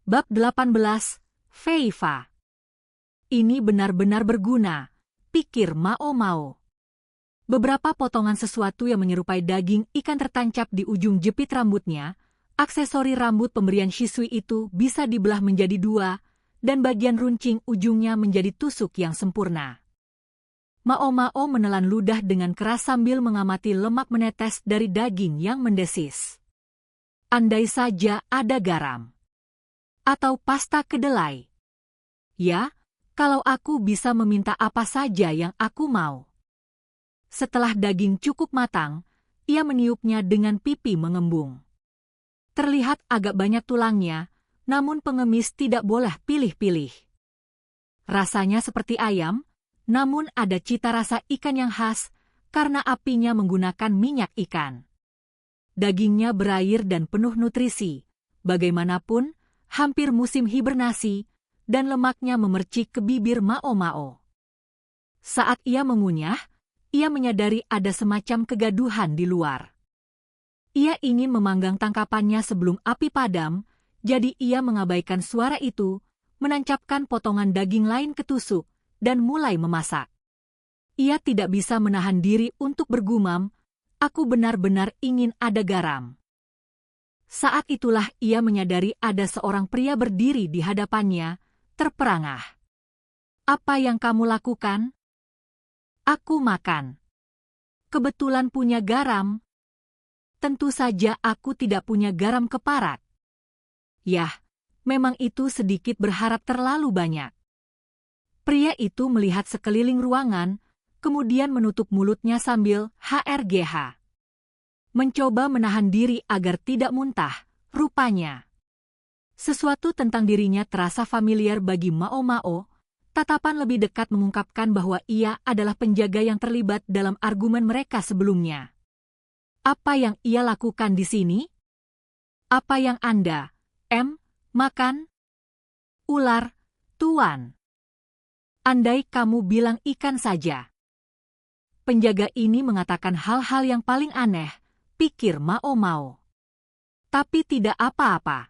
Bab 18, Feifa. Ini benar-benar berguna, pikir Mao Mao. Beberapa potongan sesuatu yang menyerupai daging ikan tertancap di ujung jepit rambutnya. Aksesori rambut pemberian Shisui itu bisa dibelah menjadi dua, dan bagian runcing ujungnya menjadi tusuk yang sempurna. Mao Mao menelan ludah dengan keras sambil mengamati lemak menetes dari daging yang mendesis. Andai saja ada garam. Atau pasta kedelai. Ya, kalau aku bisa meminta apa saja yang aku mau. Setelah daging cukup matang, ia meniupnya dengan pipi mengembung. Terlihat agak banyak tulangnya, namun pengemis tidak boleh pilih-pilih. Rasanya seperti ayam, namun ada cita rasa ikan yang khas karena apinya menggunakan minyak ikan. Dagingnya berair dan penuh nutrisi, bagaimanapun, hampir musim hibernasi, dan lemaknya memercik ke bibir Mao Mao. Saat ia mengunyah, ia menyadari ada semacam kegaduhan di luar. Ia ingin memanggang tangkapannya sebelum api padam, jadi ia mengabaikan suara itu, menancapkan potongan daging lain ke tusuk, dan mulai memasak. Ia tidak bisa menahan diri untuk bergumam, "Aku benar-benar ingin ada garam." Saat itulah ia menyadari ada seorang pria berdiri di hadapannya, terperangah. "Apa yang kamu lakukan?" "Aku makan. Kebetulan punya garam." "Tentu saja aku tidak punya garam keparat." "Yah, memang itu sedikit berharap terlalu banyak." Pria itu melihat sekeliling ruangan, kemudian menutup mulutnya sambil HRGH. Mencoba menahan diri agar tidak muntah, rupanya. Sesuatu tentang dirinya terasa familiar bagi Mao Mao, tatapan lebih dekat mengungkapkan bahwa ia adalah penjaga yang terlibat dalam argumen mereka sebelumnya. "Apa yang ia lakukan di sini? Apa yang Anda, makan?" "Ular, Tuan." "Andai kamu bilang ikan saja." Penjaga ini mengatakan hal-hal yang paling aneh, pikir Mao Mao. Tapi tidak apa-apa.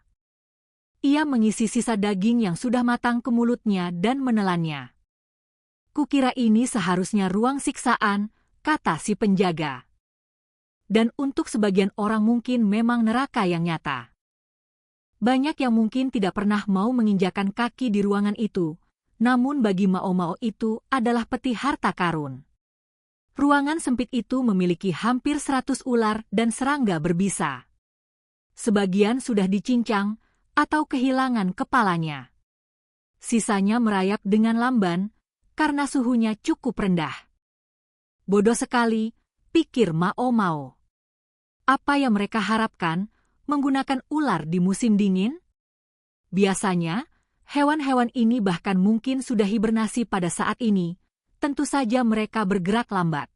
Ia mengisi sisa daging yang sudah matang ke mulutnya dan menelannya. "Kukira ini seharusnya ruang siksaan," kata si penjaga. Dan untuk sebagian orang mungkin memang neraka yang nyata. Banyak yang mungkin tidak pernah mau menginjakan kaki di ruangan itu, namun bagi Mao Mao itu adalah peti harta karun. Ruangan sempit itu memiliki hampir 100 ular dan serangga berbisa. Sebagian sudah dicincang atau kehilangan kepalanya. Sisanya merayap dengan lamban karena suhunya cukup rendah. Bodoh sekali, pikir Mao Mao. Apa yang mereka harapkan menggunakan ular di musim dingin? Biasanya, hewan-hewan ini bahkan mungkin sudah hibernasi pada saat ini. Tentu saja mereka bergerak lambat.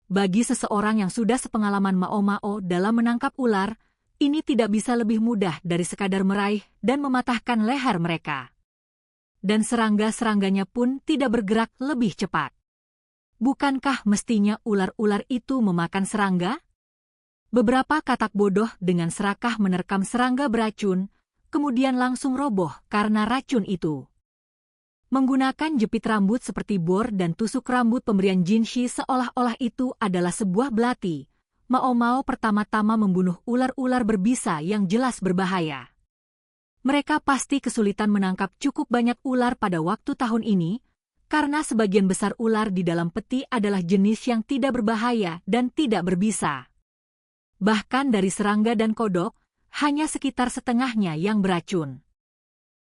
Bagi seseorang yang sudah sepengalaman Mao Mao dalam menangkap ular, ini tidak bisa lebih mudah dari sekadar meraih dan mematahkan leher mereka. Dan serangga-serangganya pun tidak bergerak lebih cepat. Bukankah mestinya ular-ular itu memakan serangga? Beberapa katak bodoh dengan serakah menerkam serangga beracun, kemudian langsung roboh karena racun itu. Menggunakan jepit rambut seperti bor dan tusuk rambut pemberian Jinshi seolah-olah itu adalah sebuah belati, Mao Mao pertama-tama membunuh ular-ular berbisa yang jelas berbahaya. Mereka pasti kesulitan menangkap cukup banyak ular pada waktu tahun ini, karena sebagian besar ular di dalam peti adalah jenis yang tidak berbahaya dan tidak berbisa. Bahkan dari serangga dan kodok, hanya sekitar setengahnya yang beracun.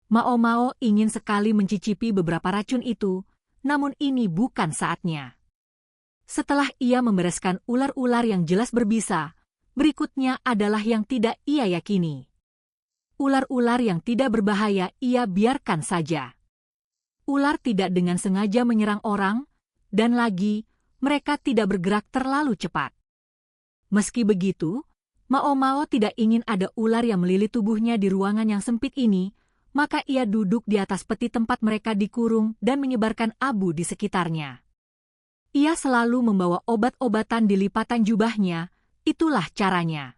Mao Mao ingin sekali mencicipi beberapa racun itu, namun ini bukan saatnya. Setelah ia membereskan ular-ular yang jelas berbisa, berikutnya adalah yang tidak ia yakini. Ular-ular yang tidak berbahaya ia biarkan saja. Ular tidak dengan sengaja menyerang orang, dan lagi, mereka tidak bergerak terlalu cepat. Meski begitu, Mao Mao tidak ingin ada ular yang melilit tubuhnya di ruangan yang sempit ini, maka ia duduk di atas peti tempat mereka dikurung dan menyebarkan abu di sekitarnya. Ia selalu membawa obat-obatan di lipatan jubahnya, itulah caranya.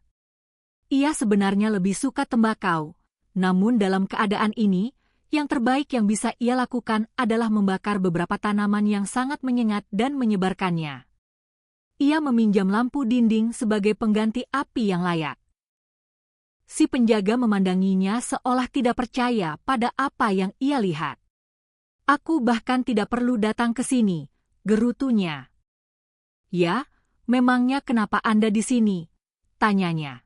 Ia sebenarnya lebih suka tembakau, Namun dalam keadaan ini, yang terbaik yang bisa ia lakukan adalah membakar beberapa tanaman yang sangat menyengat dan menyebarkannya. Ia meminjam lampu dinding sebagai pengganti api yang layak. Si penjaga memandanginya seolah tidak percaya pada apa yang ia lihat. Aku bahkan tidak perlu datang ke sini, gerutunya. Ya, memangnya kenapa Anda di sini? Tanyanya.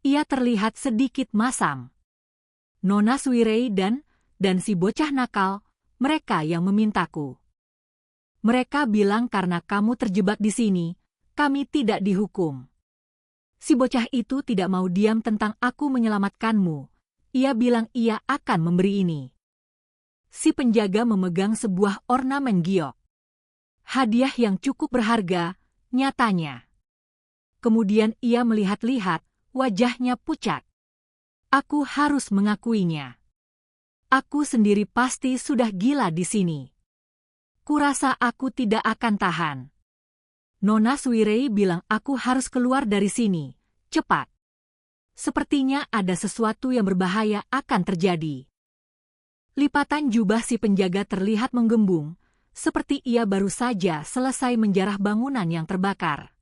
Ia terlihat sedikit masam. Nona Swirei dan si bocah nakal, mereka yang memintaku. Mereka bilang karena kamu terjebak di sini, kami tidak dihukum. Si bocah itu tidak mau diam tentang aku menyelamatkanmu. Ia bilang ia akan memberi ini. Si penjaga memegang sebuah ornamen giok. Hadiah yang cukup berharga, nyatanya. Kemudian ia melihat-lihat, wajahnya pucat. Aku harus mengakuinya. Aku sendiri pasti sudah gila di sini. Kurasa aku tidak akan tahan. Nona Swirei bilang aku harus keluar dari sini, cepat. Sepertinya ada sesuatu yang berbahaya akan terjadi. Lipatan jubah si penjaga terlihat menggembung, seperti ia baru saja selesai menjarah bangunan yang terbakar.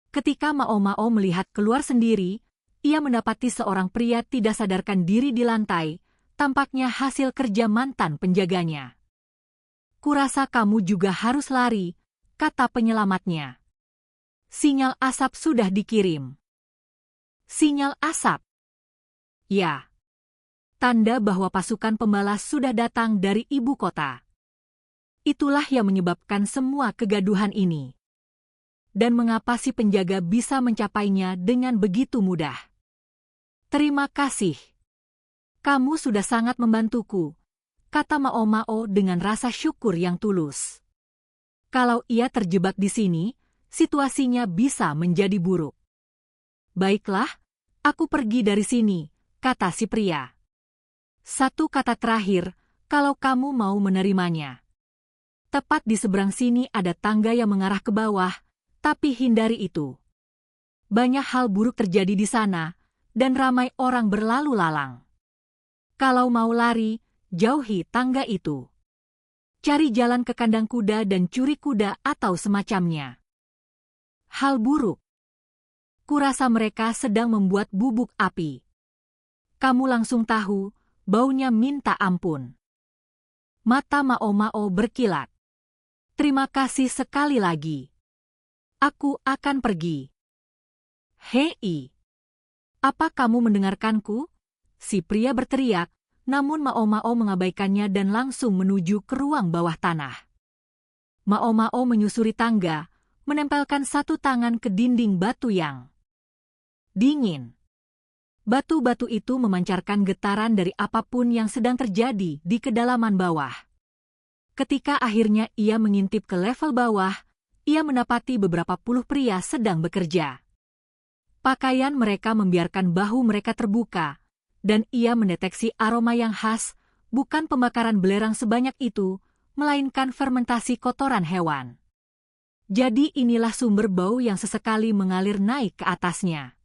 Ketika Mao melihat keluar sendiri, ia mendapati seorang pria tidak sadarkan diri di lantai, tampaknya hasil kerja mantan penjaganya. Kurasa kamu juga harus lari, kata penyelamatnya. Sinyal asap sudah dikirim. Sinyal asap? Ya. Tanda bahwa pasukan pembalas sudah datang dari ibu kota. Itulah yang menyebabkan semua kegaduhan ini. Dan mengapa si penjaga bisa mencapainya dengan begitu mudah? Terima kasih. Kamu sudah sangat membantuku, kata Mao dengan rasa syukur yang tulus. Kalau ia terjebak di sini, situasinya bisa menjadi buruk. Baiklah, aku pergi dari sini, kata si pria. Satu kata terakhir, kalau kamu mau menerimanya. Tepat di seberang sini ada tangga yang mengarah ke bawah, tapi hindari itu. Banyak hal buruk terjadi di sana, dan ramai orang berlalu lalang. Kalau mau lari, jauhi tangga itu. Cari jalan ke kandang kuda dan curi kuda atau semacamnya. Hal buruk. Kurasa mereka sedang membuat bubuk api. Kamu langsung tahu, baunya minta ampun. Mata Mao berkilat. Terima kasih sekali lagi. Aku akan pergi. Hei. Apa kamu mendengarkanku? Si pria berteriak, namun Mao mengabaikannya dan langsung menuju ke ruang bawah tanah. Mao menyusuri tangga, menempelkan satu tangan ke dinding batu yang dingin. Batu-batu itu memancarkan getaran dari apapun yang sedang terjadi di kedalaman bawah. Ketika akhirnya ia mengintip ke level bawah, ia mendapati beberapa puluh pria sedang bekerja. Pakaian mereka membiarkan bahu mereka terbuka, dan ia mendeteksi aroma yang khas, bukan pembakaran belerang sebanyak itu, melainkan fermentasi kotoran hewan. Jadi inilah sumber bau yang sesekali mengalir naik ke atasnya.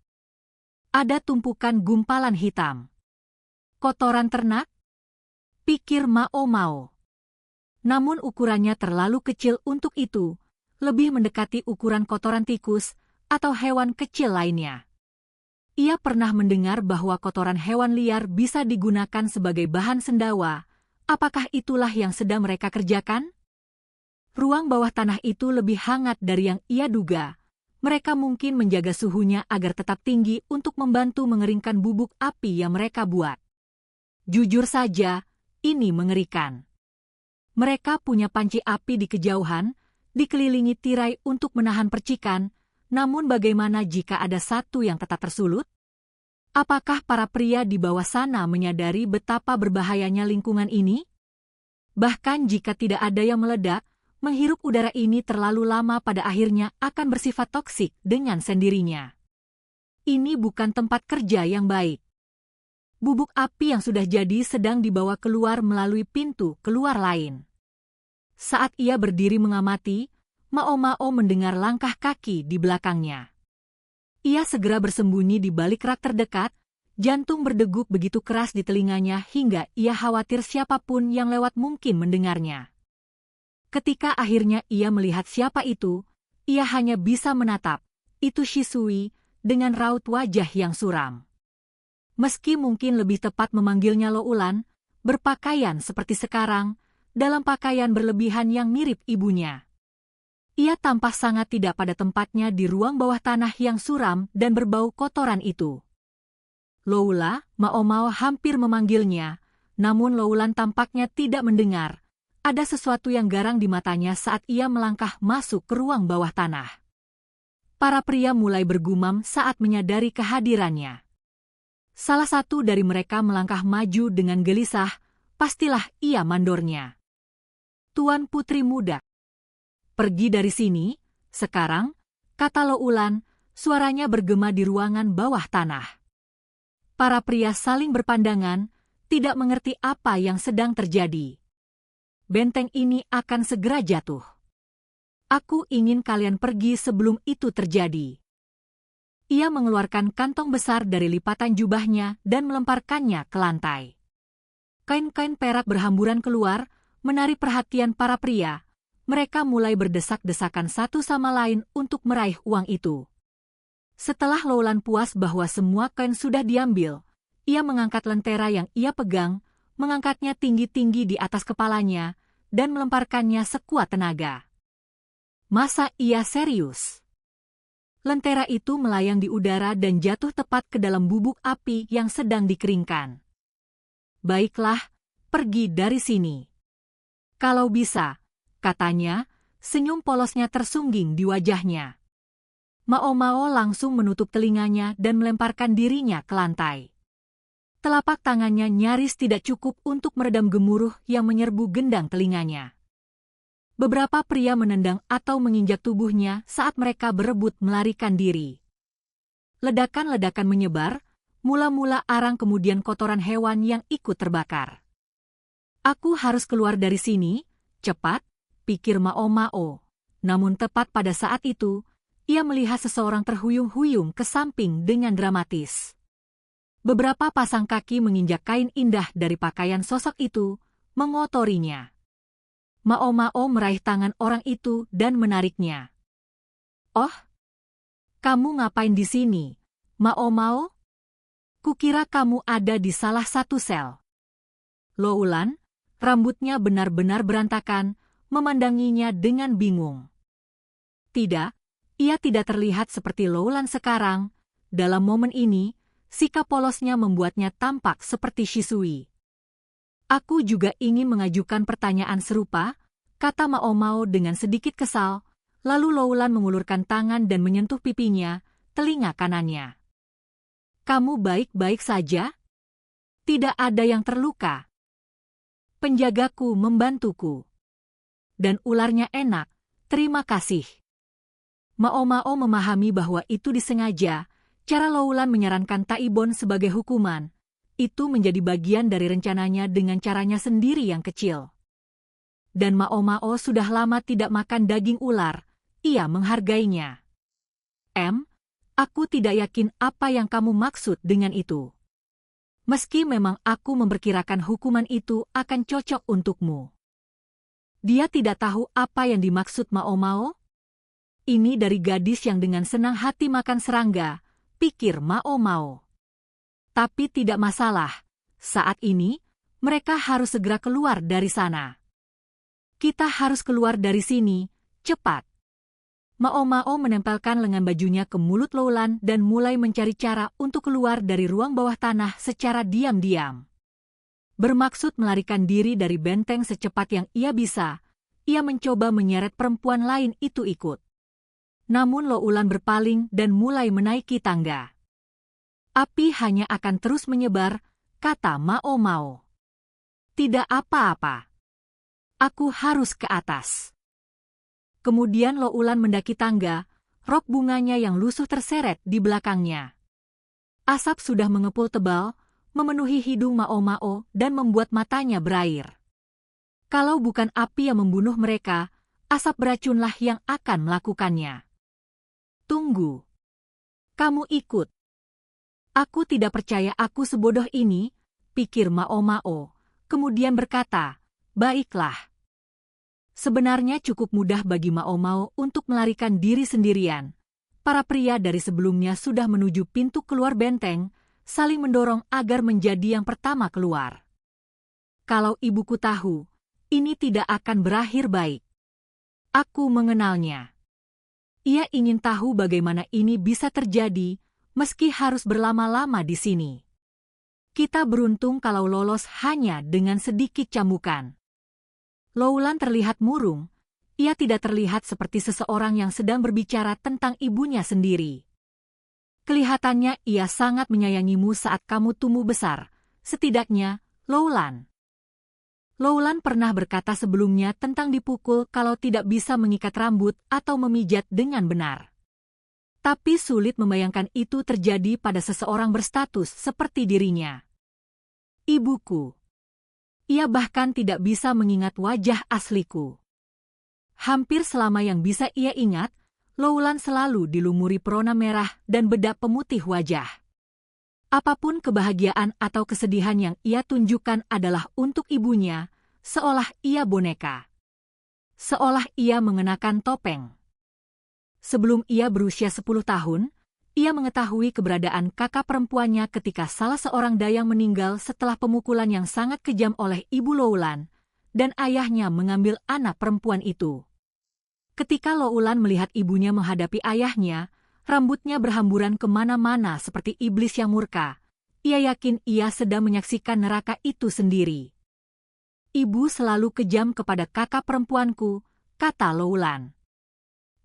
Ada tumpukan gumpalan hitam. Kotoran ternak? Pikir Mao. Namun ukurannya terlalu kecil untuk itu, lebih mendekati ukuran kotoran tikus atau hewan kecil lainnya. Ia pernah mendengar bahwa kotoran hewan liar bisa digunakan sebagai bahan sendawa. Apakah itulah yang sedang mereka kerjakan? Ruang bawah tanah itu lebih hangat dari yang ia duga. Mereka mungkin menjaga suhunya agar tetap tinggi untuk membantu mengeringkan bubuk api yang mereka buat. Jujur saja, ini mengerikan. Mereka punya panci api di kejauhan, dikelilingi tirai untuk menahan percikan. Namun bagaimana jika ada satu yang tetap tersulut? Apakah para pria di bawah sana menyadari betapa berbahayanya lingkungan ini? Bahkan jika tidak ada yang meledak, menghirup udara ini terlalu lama pada akhirnya akan bersifat toksik dengan sendirinya. Ini bukan tempat kerja yang baik. Bubuk api yang sudah jadi sedang dibawa keluar melalui pintu keluar lain. Saat ia berdiri mengamati, Mao mendengar langkah kaki di belakangnya. Ia segera bersembunyi di balik rak terdekat, Jantung berdegup begitu keras di telinganya hingga ia khawatir siapapun yang lewat mungkin mendengarnya. Ketika akhirnya ia melihat siapa itu, ia hanya bisa menatap. Itu Shisui dengan raut wajah yang suram. Meski mungkin lebih tepat memanggilnya Lo Ulan, berpakaian seperti sekarang, dalam pakaian berlebihan yang mirip ibunya. Ia tampak sangat tidak pada tempatnya di ruang bawah tanah yang suram dan berbau kotoran itu. Loula, Mao Mao hampir memanggilnya, namun Loulan tampaknya tidak mendengar. Ada sesuatu yang garang di matanya saat ia melangkah masuk ke ruang bawah tanah. Para pria mulai bergumam saat menyadari kehadirannya. Salah satu dari mereka melangkah maju dengan gelisah, pastilah ia mandornya. Tuan Putri Muda. Pergi dari sini, sekarang, kata Loulan, suaranya bergema di ruangan bawah tanah. Para pria saling berpandangan, tidak mengerti apa yang sedang terjadi. Benteng ini akan segera jatuh. Aku ingin kalian pergi sebelum itu terjadi. Ia mengeluarkan kantong besar dari lipatan jubahnya dan melemparkannya ke lantai. Kain-kain perak berhamburan keluar, menarik perhatian para pria. Mereka mulai berdesak-desakan satu sama lain untuk meraih uang itu. Setelah Loulan puas bahwa semua kain sudah diambil, ia mengangkat lentera yang ia pegang, mengangkatnya tinggi-tinggi di atas kepalanya, dan melemparkannya sekuat tenaga. Masa ia serius? Lentera itu melayang di udara dan jatuh tepat ke dalam bubuk api yang sedang dikeringkan. Baiklah, pergi dari sini. Kalau bisa, katanya, senyum polosnya tersungging di wajahnya. Mao Mao langsung menutup telinganya dan melemparkan dirinya ke lantai. Telapak tangannya nyaris tidak cukup untuk meredam gemuruh yang menyerbu gendang telinganya. Beberapa pria menendang atau menginjak tubuhnya saat mereka berebut melarikan diri. Ledakan-ledakan menyebar, mula-mula arang kemudian kotoran hewan yang ikut terbakar. Aku harus keluar dari sini, cepat, pikir Mao Mao. Namun tepat pada saat itu, ia melihat seseorang terhuyung-huyung ke samping dengan dramatis. Beberapa pasang kaki menginjak kain indah dari pakaian sosok itu, mengotorinya. Mao Mao meraih tangan orang itu dan menariknya. Oh, kamu ngapain di sini, Mao Mao? Kukira kamu ada di salah satu sel. Loulan, rambutnya benar-benar berantakan, memandanginya dengan bingung. Tidak. Ia tidak terlihat seperti Loulan sekarang. Dalam momen ini, sikap polosnya membuatnya tampak seperti Shisui. Aku juga ingin mengajukan pertanyaan serupa, kata Mao Mao dengan sedikit kesal, lalu Loulan mengulurkan tangan dan menyentuh pipinya, telinga kanannya. Kamu baik-baik saja? Tidak ada yang terluka. Penjagaku membantuku. Dan ularnya enak, terima kasih. Mao Mao memahami bahwa itu disengaja, cara Loulan menyarankan Taibon sebagai hukuman. Itu menjadi bagian dari rencananya dengan caranya sendiri yang kecil. Dan Mao Mao sudah lama tidak makan daging ular, ia menghargainya. Aku tidak yakin apa yang kamu maksud dengan itu. Meski memang aku memperkirakan hukuman itu akan cocok untukmu. Dia tidak tahu apa yang dimaksud Mao Mao. Ini dari gadis yang dengan senang hati makan serangga, pikir Mao Mao. Tapi tidak masalah, saat ini, mereka harus segera keluar dari sana. Kita harus keluar dari sini, cepat. Mao Mao menempelkan lengan bajunya ke mulut Loulan dan mulai mencari cara untuk keluar dari ruang bawah tanah secara diam-diam. Bermaksud melarikan diri dari benteng secepat yang ia bisa, ia mencoba menyeret perempuan lain itu ikut. Namun Loulan berpaling dan mulai menaiki tangga. Api hanya akan terus menyebar, kata Mao Mao. Tidak apa-apa. Aku harus ke atas. Kemudian Loulan mendaki tangga, rok bunganya yang lusuh terseret di belakangnya. Asap sudah mengepul tebal, memenuhi hidung Mao Mao dan membuat matanya berair. Kalau bukan api yang membunuh mereka, asap beracunlah yang akan melakukannya. Tunggu. Kamu ikut. Aku tidak percaya aku sebodoh ini, pikir Mao Mao, kemudian berkata, baiklah. Sebenarnya cukup mudah bagi Mao Mao untuk melarikan diri sendirian. Para pria dari sebelumnya sudah menuju pintu keluar benteng, saling mendorong agar menjadi yang pertama keluar. Kalau ibuku tahu, ini tidak akan berakhir baik. Aku mengenalnya. Ia ingin tahu bagaimana ini bisa terjadi, meski harus berlama-lama di sini. Kita beruntung kalau lolos hanya dengan sedikit cambukan. Loulan terlihat murung. Ia tidak terlihat seperti seseorang yang sedang berbicara tentang ibunya sendiri. Kelihatannya ia sangat menyayangimu saat kamu tumbuh besar. Setidaknya, Loulan. Loulan pernah berkata sebelumnya tentang dipukul kalau tidak bisa mengikat rambut atau memijat dengan benar. Tapi sulit membayangkan itu terjadi pada seseorang berstatus seperti dirinya. Ibuku. Ia bahkan tidak bisa mengingat wajah asliku. Hampir selama yang bisa ia ingat, Loulan selalu dilumuri perona merah dan bedak pemutih wajah. Apapun kebahagiaan atau kesedihan yang ia tunjukkan adalah untuk ibunya, seolah ia boneka. Seolah ia mengenakan topeng. Sebelum ia berusia 10 tahun, ia mengetahui keberadaan kakak perempuannya ketika salah seorang dayang meninggal setelah pemukulan yang sangat kejam oleh ibu Loulan, dan ayahnya mengambil anak perempuan itu. Ketika Loulan melihat ibunya menghadapi ayahnya, rambutnya berhamburan kemana-mana seperti iblis yang murka. Ia yakin ia sedang menyaksikan neraka itu sendiri. Ibu selalu kejam kepada kakak perempuanku, kata Loulan.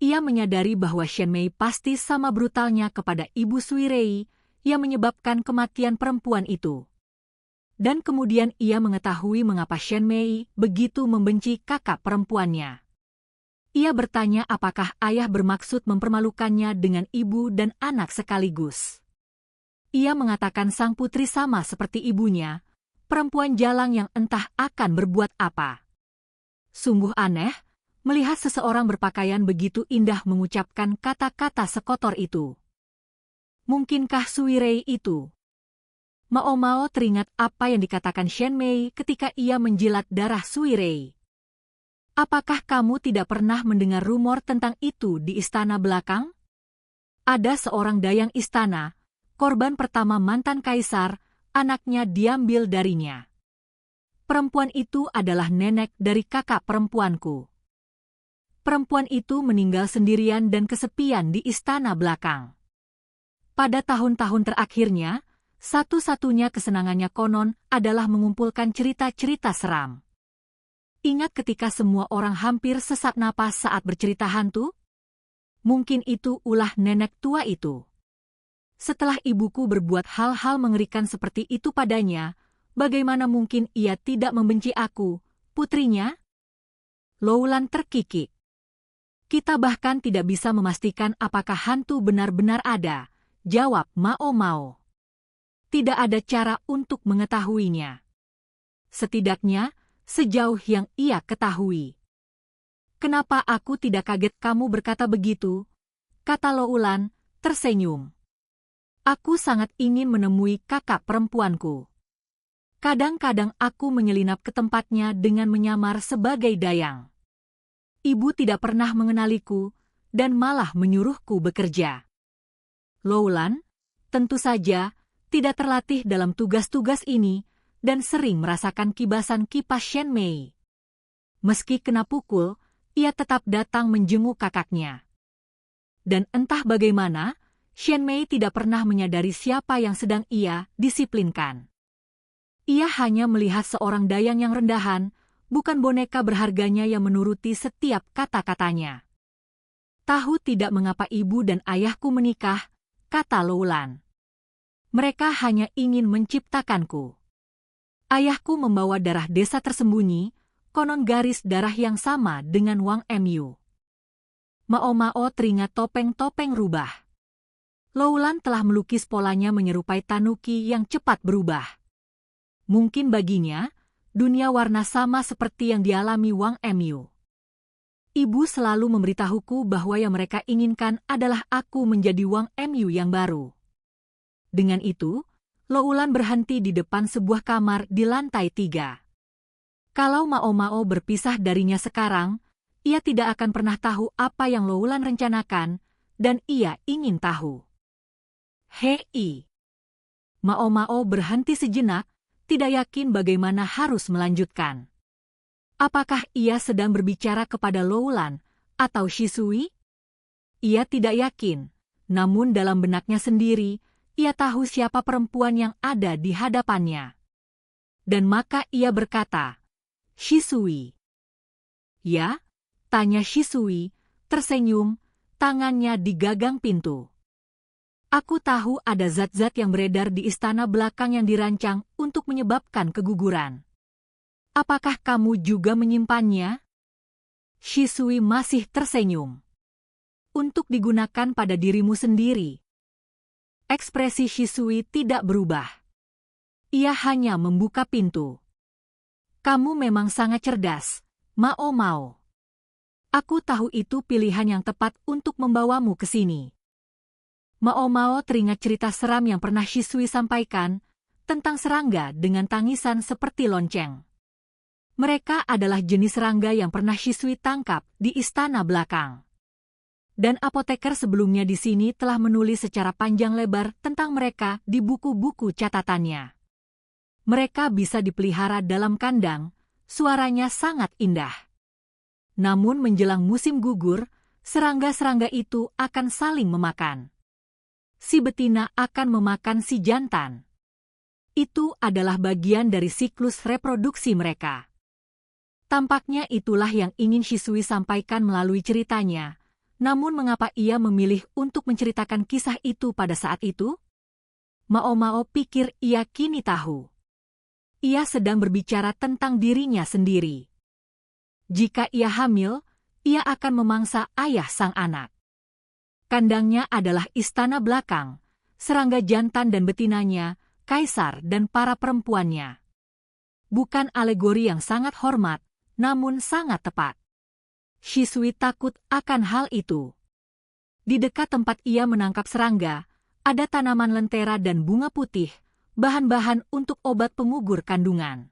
Ia menyadari bahwa Shen Mei pasti sama brutalnya kepada ibu Sui Rei yang menyebabkan kematian perempuan itu. Dan kemudian ia mengetahui mengapa Shen Mei begitu membenci kakak perempuannya. Ia bertanya apakah ayah bermaksud mempermalukannya dengan ibu dan anak sekaligus. Ia mengatakan sang putri sama seperti ibunya, perempuan jalang yang entah akan berbuat apa. Sungguh aneh, melihat seseorang berpakaian begitu indah mengucapkan kata-kata sekotor itu. Mungkinkah Sui Rei itu? Mao Mao teringat apa yang dikatakan Shen Mei ketika ia menjilat darah Sui Rei. Apakah kamu tidak pernah mendengar rumor tentang itu di istana belakang? Ada seorang dayang istana, korban pertama mantan kaisar, anaknya diambil darinya. Perempuan itu adalah nenek dari kakak perempuanku. Perempuan itu meninggal sendirian dan kesepian di istana belakang. Pada tahun-tahun terakhirnya, satu-satunya kesenangannya konon adalah mengumpulkan cerita-cerita seram. Ingat ketika semua orang hampir sesak napas saat bercerita hantu? Mungkin itu ulah nenek tua itu. Setelah ibuku berbuat hal-hal mengerikan seperti itu padanya, bagaimana mungkin ia tidak membenci aku, putrinya? Loulan terkikik. Kita bahkan tidak bisa memastikan apakah hantu benar-benar ada, jawab Mao Mao. Tidak ada cara untuk mengetahuinya. Setidaknya, sejauh yang ia ketahui. Kenapa aku tidak kaget kamu berkata begitu? Kata Loulan, tersenyum. Aku sangat ingin menemui kakak perempuanku. Kadang-kadang aku menyelinap ke tempatnya dengan menyamar sebagai dayang. Ibu tidak pernah mengenaliku, dan malah menyuruhku bekerja. Loulan, tentu saja, tidak terlatih dalam tugas-tugas ini, dan sering merasakan kibasan kipas Shen Mei. Meski kena pukul, ia tetap datang menjenguk kakaknya. Dan entah bagaimana, Shen Mei tidak pernah menyadari siapa yang sedang ia disiplinkan. Ia hanya melihat seorang dayang yang rendahan, bukan boneka berharganya yang menuruti setiap kata-katanya. Tahu tidak mengapa ibu dan ayahku menikah, kata Loulan. Mereka hanya ingin menciptakanku. Ayahku membawa darah desa tersembunyi, konon garis darah yang sama dengan Wang Mu. Mao Mao teringat topeng-topeng rubah. Loulan telah melukis polanya menyerupai tanuki yang cepat berubah. Mungkin baginya, dunia warna sama seperti yang dialami Wang Mu. Ibu selalu memberitahuku bahwa yang mereka inginkan adalah aku menjadi Wang Mu yang baru. Dengan itu, Loulan berhenti di depan sebuah kamar di lantai 3. Kalau Mao Mao berpisah darinya sekarang, ia tidak akan pernah tahu apa yang Loulan rencanakan, dan ia ingin tahu. Hei! Mao Mao berhenti sejenak, tidak yakin bagaimana harus melanjutkan. Apakah ia sedang berbicara kepada Loulan atau Shisui? Ia tidak yakin, namun dalam benaknya sendiri, ia tahu siapa perempuan yang ada di hadapannya. Dan maka ia berkata, "Shisui." "Ya?" tanya Shisui, tersenyum, tangannya di gagang pintu. "Aku tahu ada zat-zat yang beredar di istana belakang yang dirancang untuk menyebabkan keguguran. Apakah kamu juga menyimpannya?" Shisui masih tersenyum. "Untuk digunakan pada dirimu sendiri." Ekspresi Shisui tidak berubah. Ia hanya membuka pintu. "Kamu memang sangat cerdas, Mao Mao. Aku tahu itu pilihan yang tepat untuk membawamu ke sini." Mao Mao teringat cerita seram yang pernah Shisui sampaikan tentang serangga dengan tangisan seperti lonceng. Mereka adalah jenis serangga yang pernah Shisui tangkap di istana belakang. Dan apoteker sebelumnya di sini telah menulis secara panjang lebar tentang mereka di buku-buku catatannya. Mereka bisa dipelihara dalam kandang, suaranya sangat indah. Namun menjelang musim gugur, serangga-serangga itu akan saling memakan. Si betina akan memakan si jantan. Itu adalah bagian dari siklus reproduksi mereka. Tampaknya itulah yang ingin Shisui sampaikan melalui ceritanya. Namun mengapa ia memilih untuk menceritakan kisah itu pada saat itu? Mao Mao pikir ia kini tahu. Ia sedang berbicara tentang dirinya sendiri. Jika ia hamil, ia akan memangsa ayah sang anak. Kandangnya adalah istana belakang, serangga jantan dan betinanya, kaisar dan para perempuannya. Bukan alegori yang sangat hormat, namun sangat tepat. Shisui takut akan hal itu. Di dekat tempat ia menangkap serangga, ada tanaman lentera dan bunga putih, bahan-bahan untuk obat pengugur kandungan.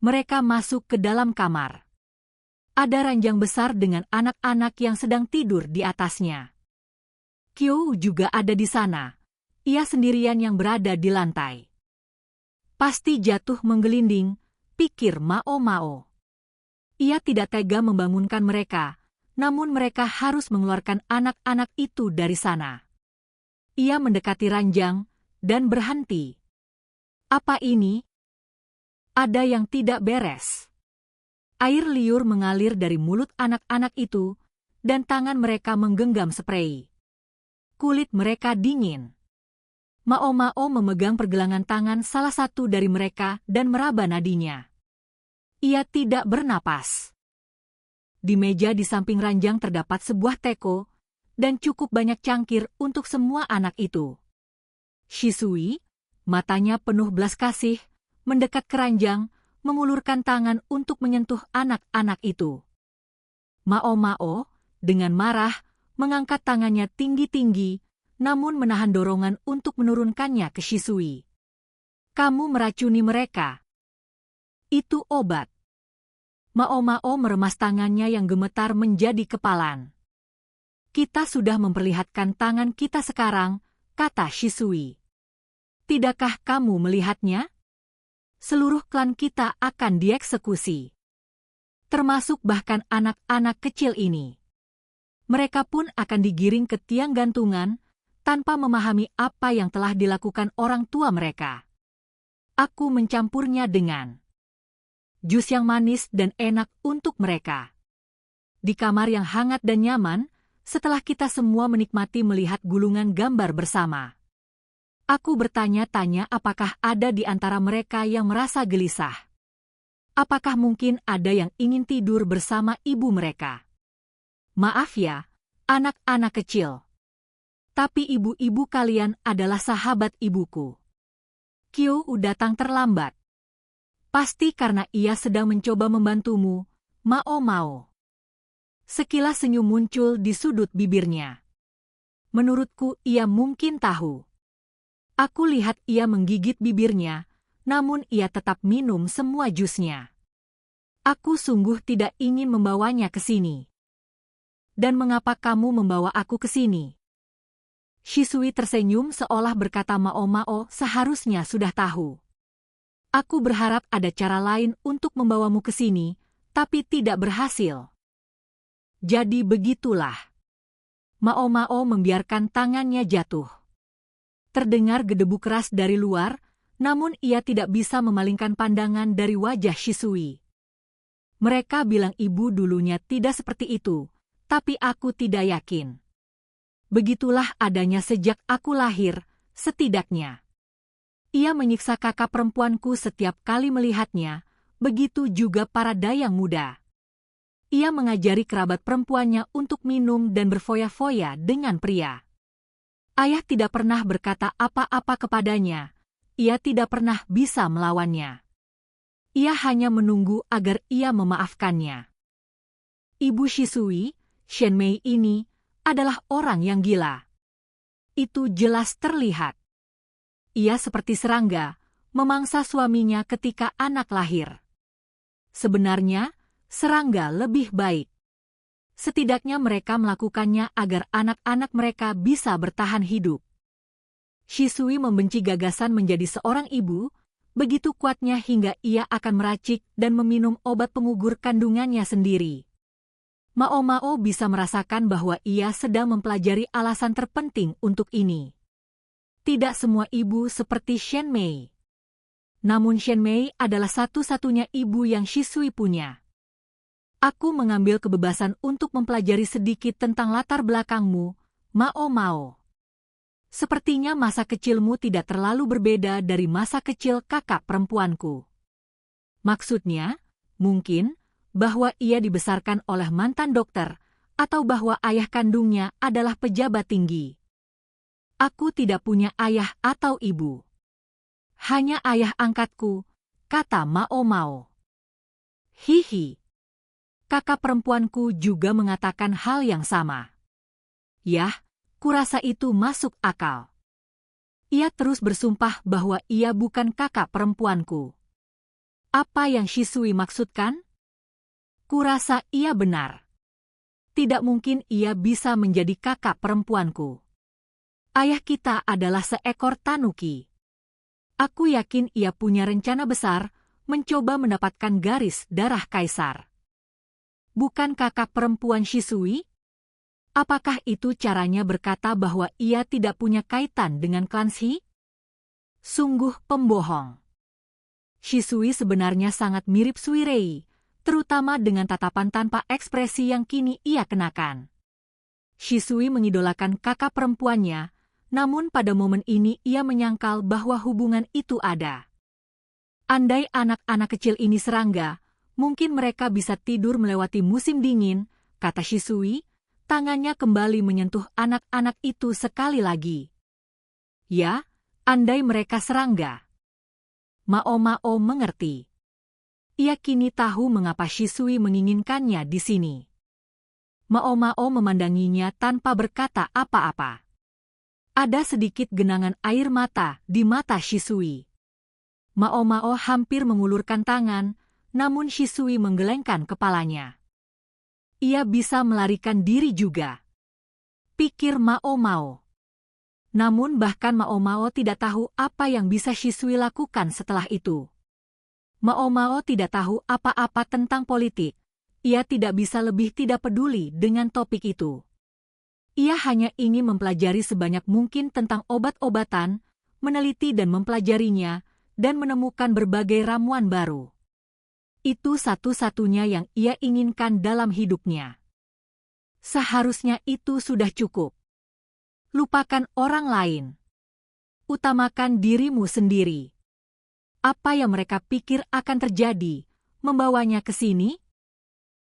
Mereka masuk ke dalam kamar. Ada ranjang besar dengan anak-anak yang sedang tidur di atasnya. Kyo juga ada di sana. Ia sendirian yang berada di lantai. Pasti jatuh menggelinding, pikir Mao Mao. Ia tidak tega membangunkan mereka, namun mereka harus mengeluarkan anak-anak itu dari sana. Ia mendekati ranjang dan berhenti. Apa ini? Ada yang tidak beres. Air liur mengalir dari mulut anak-anak itu, dan tangan mereka menggenggam sprei. Kulit mereka dingin. Mao Mao memegang pergelangan tangan salah satu dari mereka dan meraba nadinya. Ia tidak bernapas. Di meja di samping ranjang terdapat sebuah teko, dan cukup banyak cangkir untuk semua anak itu. Shisui, matanya penuh belas kasih, mendekat ke ranjang, mengulurkan tangan untuk menyentuh anak-anak itu. Mao Mao, dengan marah, mengangkat tangannya tinggi-tinggi, namun menahan dorongan untuk menurunkannya ke Shisui. "Kamu meracuni mereka." "Itu obat." Mao Mao meremas tangannya yang gemetar menjadi kepalan. "Kita sudah memperlihatkan tangan kita sekarang," kata Shisui. "Tidakkah kamu melihatnya? Seluruh klan kita akan dieksekusi. Termasuk bahkan anak-anak kecil ini. Mereka pun akan digiring ke tiang gantungan tanpa memahami apa yang telah dilakukan orang tua mereka. Aku mencampurnya dengan jus yang manis dan enak untuk mereka. Di kamar yang hangat dan nyaman, setelah kita semua menikmati melihat gulungan gambar bersama. Aku bertanya-tanya apakah ada di antara mereka yang merasa gelisah. Apakah mungkin ada yang ingin tidur bersama ibu mereka? Maaf ya, anak-anak kecil. Tapi ibu-ibu kalian adalah sahabat ibuku. Kyo datang terlambat. Pasti karena ia sedang mencoba membantumu, Mao Mao. Sekilas senyum muncul di sudut bibirnya. Menurutku ia mungkin tahu. Aku lihat ia menggigit bibirnya, namun ia tetap minum semua jusnya. Aku sungguh tidak ingin membawanya ke sini. Dan mengapa kamu membawa aku ke sini? Shisui tersenyum seolah berkata Mao Mao seharusnya sudah tahu. Aku berharap ada cara lain untuk membawamu ke sini, tapi tidak berhasil. Jadi begitulah. Mao Mao membiarkan tangannya jatuh. Terdengar gedebu keras dari luar, namun ia tidak bisa memalingkan pandangan dari wajah Shisui. Mereka bilang ibu dulunya tidak seperti itu, tapi aku tidak yakin. Begitulah adanya sejak aku lahir, setidaknya. Ia menyiksa kakak perempuanku setiap kali melihatnya, begitu juga para dayang muda. Ia mengajari kerabat perempuannya untuk minum dan berfoya-foya dengan pria. Ayah tidak pernah berkata apa-apa kepadanya, ia tidak pernah bisa melawannya. Ia hanya menunggu agar ia memaafkannya. Ibu Shisui, Shenmei ini, adalah orang yang gila. Itu jelas terlihat. Ia seperti serangga, memangsa suaminya ketika anak lahir. Sebenarnya, serangga lebih baik. Setidaknya mereka melakukannya agar anak-anak mereka bisa bertahan hidup. Shisui membenci gagasan menjadi seorang ibu, begitu kuatnya hingga ia akan meracik dan meminum obat pengugur kandungannya sendiri. Mao Mao bisa merasakan bahwa ia sedang mempelajari alasan terpenting untuk ini. Tidak semua ibu seperti Shenmei. Namun Shenmei adalah satu-satunya ibu yang Shisui punya. Aku mengambil kebebasan untuk mempelajari sedikit tentang latar belakangmu, Mao Mao. Sepertinya masa kecilmu tidak terlalu berbeda dari masa kecil kakak perempuanku. Maksudnya, mungkin bahwa ia dibesarkan oleh mantan dokter, atau bahwa ayah kandungnya adalah pejabat tinggi. Aku tidak punya ayah atau ibu. Hanya ayah angkatku, kata Mao Mao. Hihi. Kakak perempuanku juga mengatakan hal yang sama. Yah, kurasa itu masuk akal. Ia terus bersumpah bahwa ia bukan kakak perempuanku. Apa yang Shisui maksudkan? Kurasa ia benar. Tidak mungkin ia bisa menjadi kakak perempuanku. Ayah kita adalah seekor tanuki. Aku yakin ia punya rencana besar, mencoba mendapatkan garis darah kaisar. Bukan kakak perempuan Shisui? Apakah itu caranya berkata bahwa ia tidak punya kaitan dengan klan Shi? Sungguh pembohong. Shisui sebenarnya sangat mirip Suirei, terutama dengan tatapan tanpa ekspresi yang kini ia kenakan. Shisui mengidolakan kakak perempuannya, namun pada momen ini ia menyangkal bahwa hubungan itu ada. Andai anak-anak kecil ini serangga, mungkin mereka bisa tidur melewati musim dingin, kata Shisui, tangannya kembali menyentuh anak-anak itu sekali lagi. Ya, andai mereka serangga. Mao Mao mengerti. Ia kini tahu mengapa Shisui menginginkannya di sini. Mao Mao memandanginya tanpa berkata apa-apa. Ada sedikit genangan air mata di mata Shisui. Mao Mao hampir mengulurkan tangan, namun Shisui menggelengkan kepalanya. Ia bisa melarikan diri juga, pikir Mao Mao. Namun bahkan Mao Mao tidak tahu apa yang bisa Shisui lakukan setelah itu. Mao Mao tidak tahu apa-apa tentang politik. Ia tidak bisa lebih tidak peduli dengan topik itu. Ia hanya ingin mempelajari sebanyak mungkin tentang obat-obatan, meneliti dan mempelajarinya, dan menemukan berbagai ramuan baru. Itu satu-satunya yang ia inginkan dalam hidupnya. Seharusnya itu sudah cukup. Lupakan orang lain. Utamakan dirimu sendiri. Apa yang mereka pikir akan terjadi, membawanya ke sini?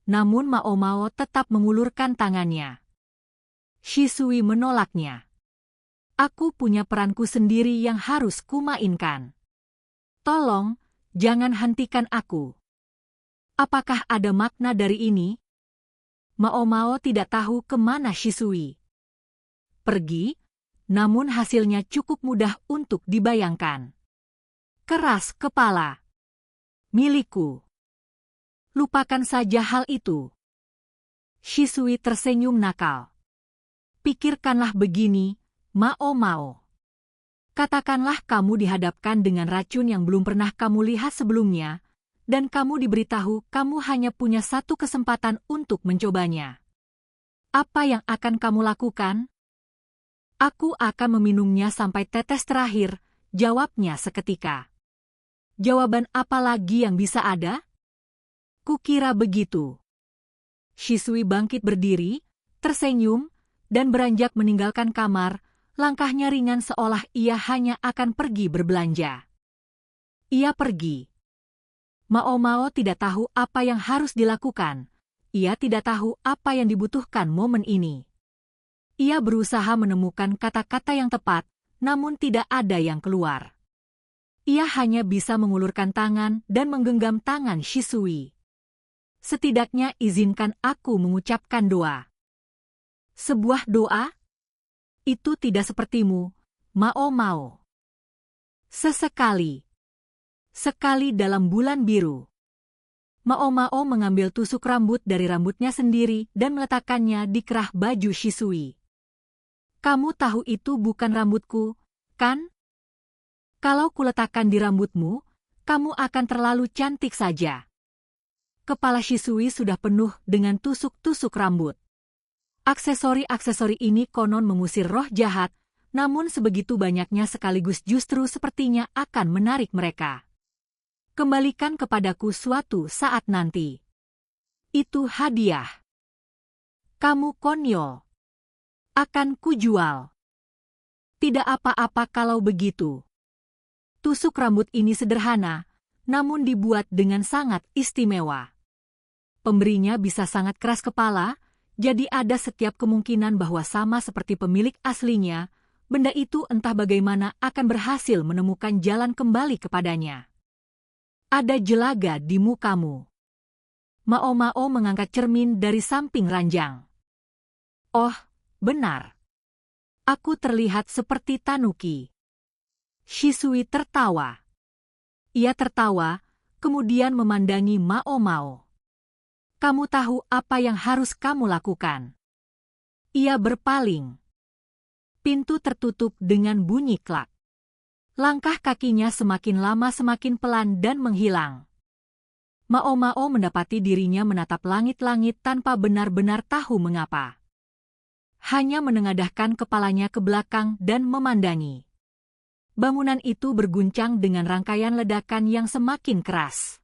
Namun Mao Mao tetap mengulurkan tangannya. Shisui menolaknya. Aku punya peranku sendiri yang harus kumainkan. Tolong, jangan hentikan aku. Apakah ada makna dari ini? Mao Mao tidak tahu kemana Shisui pergi, namun hasilnya cukup mudah untuk dibayangkan. Keras kepala. Milikku. Lupakan saja hal itu. Shisui tersenyum nakal. Pikirkanlah begini, Mao Mao. Katakanlah kamu dihadapkan dengan racun yang belum pernah kamu lihat sebelumnya, dan kamu diberitahu kamu hanya punya satu kesempatan untuk mencobanya. Apa yang akan kamu lakukan? Aku akan meminumnya sampai tetes terakhir, jawabnya seketika. Jawaban apa lagi yang bisa ada? Kukira begitu. Shisui bangkit berdiri, tersenyum, dan beranjak meninggalkan kamar, langkahnya ringan seolah ia hanya akan pergi berbelanja. Ia pergi. Mao Mao tidak tahu apa yang harus dilakukan. Ia tidak tahu apa yang dibutuhkan momen ini. Ia berusaha menemukan kata-kata yang tepat, namun tidak ada yang keluar. Ia hanya bisa mengulurkan tangan dan menggenggam tangan Shisui. Setidaknya izinkan aku mengucapkan doa. Sebuah doa? Itu tidak sepertimu, Mao Mao. Sesekali. Sekali dalam bulan biru. Mao Mao mengambil tusuk rambut dari rambutnya sendiri dan meletakkannya di kerah baju Shisui. Kamu tahu itu bukan rambutku, kan? Kalau kuletakkan di rambutmu, kamu akan terlalu cantik saja. Kepala Shisui sudah penuh dengan tusuk-tusuk rambut. Aksesori-aksesori ini konon mengusir roh jahat, namun sebegitu banyaknya sekaligus justru sepertinya akan menarik mereka. Kembalikan kepadaku suatu saat nanti. Itu hadiah. Kamu konyol. Akan kujual. Tidak apa-apa kalau begitu. Tusuk rambut ini sederhana, namun dibuat dengan sangat istimewa. Pemberinya bisa sangat keras kepala, jadi ada setiap kemungkinan bahwa sama seperti pemilik aslinya, benda itu entah bagaimana akan berhasil menemukan jalan kembali kepadanya. Ada jelaga di mukamu. Mao Mao mengangkat cermin dari samping ranjang. Oh, benar. Aku terlihat seperti tanuki. Shisui tertawa. Ia tertawa, kemudian memandangi Mao Mao. Kamu tahu apa yang harus kamu lakukan. Ia berpaling. Pintu tertutup dengan bunyi klak. Langkah kakinya semakin lama semakin pelan dan menghilang. Mao Mao mendapati dirinya menatap langit-langit tanpa benar-benar tahu mengapa. Hanya menengadahkan kepalanya ke belakang dan memandangi. Bangunan itu berguncang dengan rangkaian ledakan yang semakin keras.